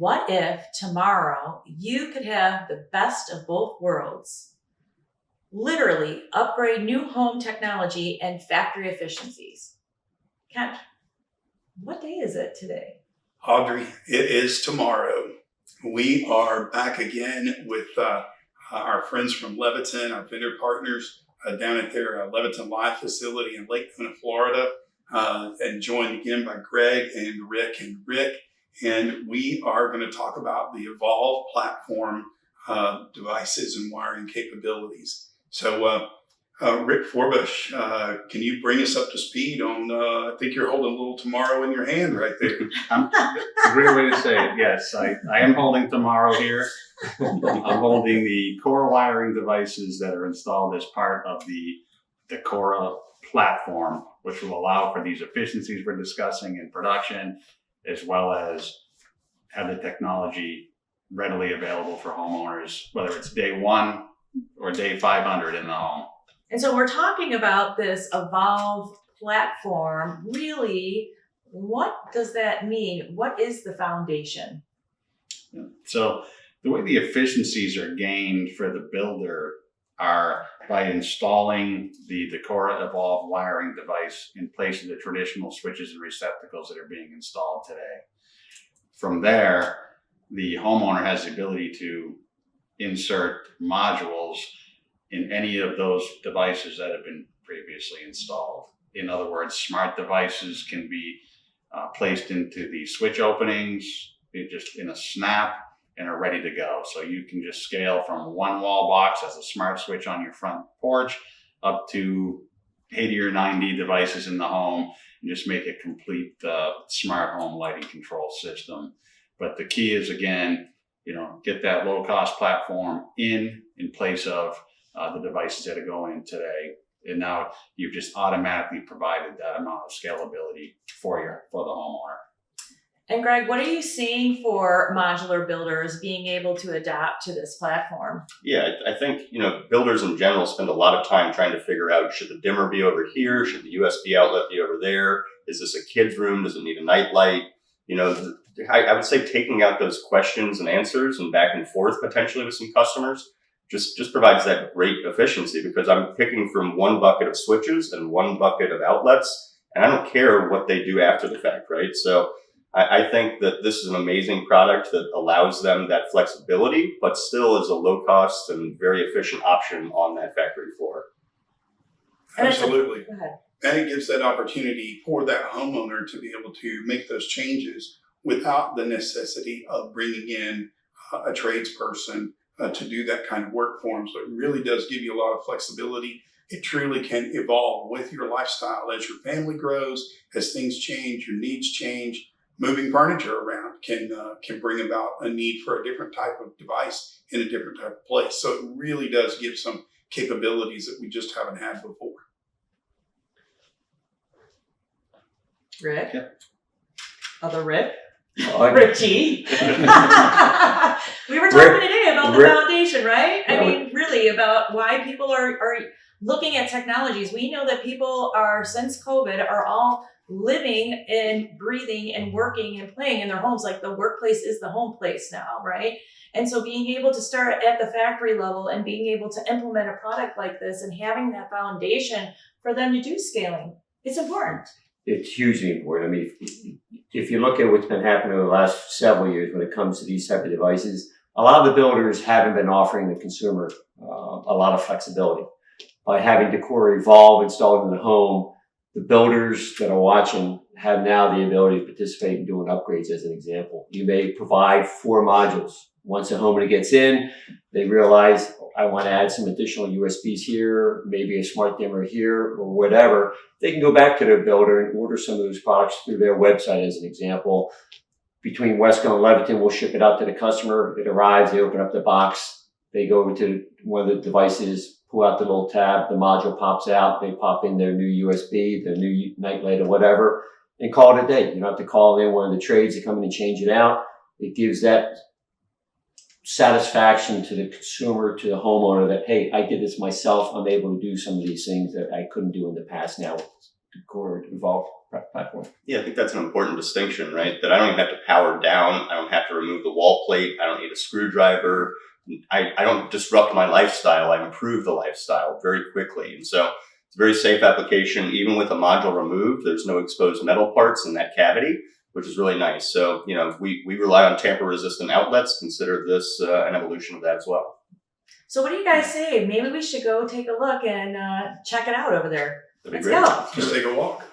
what if tomorrow you could have the best of both worlds? Literally upgrade new home technology and factory efficiencies. Ken, what day is it today? Audrey, it is tomorrow. We are back again with our friends from Leviton, our vendor partners down at their Leviton Live facility in Lakeland, Florida, and joined again by Greg and Rick. And we are going to talk about the Evolve platform devices and wiring capabilities. So, Rick Forbush, can you bring us up to speed on, I think you're holding a little tomorrow in your hand right there. A great way to say it. Yes, I am holding tomorrow here. I'm holding the core wiring devices that are installed as part of the Decora platform, which will allow for these efficiencies we're discussing in production, as well as have the technology readily available for homeowners, whether it's day 1 or day 500 in the home. And so we're talking about this Evolve platform. Really, what does that mean? What is the foundation? So the way the efficiencies are gained for the builder are by installing the Decora Evolve wiring device in place of the traditional switches and receptacles that are being installed today. From there, the homeowner has the ability to insert modules in any of those devices that have been previously installed. In other words, smart devices can be placed into the switch openings just in a snap and are ready to go. So you can just scale from one wall box as a smart switch on your front porch up to 80 or 90 devices in the home and just make a complete smart home lighting control system. But the key is, again, get that low cost platform in place of the devices that are going in today. And now you've just automatically provided that amount of scalability for the homeowner. And Greg, what are you seeing for modular builders being able to adapt to this platform? Yeah, I think, builders in general spend a lot of time trying to figure out, should the dimmer be over here? Should the USB outlet be over there? Is this a kid's room? Does it need a night light? I would say taking out those questions and answers and back and forth potentially with some customers just provides that great efficiency, because I'm picking from one bucket of switches and one bucket of outlets, and I don't care what they do after the fact, right? So I think that this is an amazing product that allows them that flexibility, but still is a low cost and very efficient option on that factory floor. Absolutely. Go ahead. And it gives that opportunity for that homeowner to be able to make those changes without the necessity of bringing in a tradesperson to do that kind of work for them. So it really does give you a lot of flexibility. It truly can evolve with your lifestyle as your family grows, as things change, your needs change. Moving furniture around can bring about a need for a different type of device in a different type of place. So it really does give some capabilities that we just haven't had before. Rick? Yeah. Other Rick? Rick G. We were talking today about the foundation, right? I mean, really about why people are looking at technologies. We know that people are, since COVID, are all living and breathing and working and playing in their homes. Like the workplace is the home place now, right? And so being able to start at the factory level and being able to implement a product like this and having that foundation for them to do scaling, it's important. It's hugely important. I mean, if you look at what's been happening over the last several years when it comes to these type of devices, a lot of the builders haven't been offering the consumer a lot of flexibility. By having Decora Evolve installed in the home, the builders that are watching have now the ability to participate in doing upgrades. As an example, you may provide 4 modules. Once a homeowner gets in, they realize, I want to add some additional USBs here, maybe a smart dimmer here, or whatever. They can go back to their builder and order some of those products through their website. As an example, between Wesco and Leviton, we'll ship it out to the customer. It arrives, they open up the box, they go over to one of the devices, pull out the little tab, the module pops out, they pop in their new USB, their new night light or whatever, and call it a day. You don't have to call in one of the trades to come in and change it out. It gives that satisfaction to the consumer, to the homeowner, that, hey, I did this myself. I'm able to do some of these things that I couldn't do in the past now Decora Evolve platform. Yeah, I think that's an important distinction, right? That I don't even have to power down. I don't have to remove the wall plate. I don't need a screwdriver. I don't disrupt my lifestyle. I improve the lifestyle very quickly. And so it's a very safe application. Even with a module removed, there's no exposed metal parts in that cavity, which is really nice. So, you know, if we rely on tamper-resistant outlets, consider this an evolution of that as well. So what do you guys say? Maybe we should go take a look and check it out over there. That'd Let's be great. go. Just take a walk.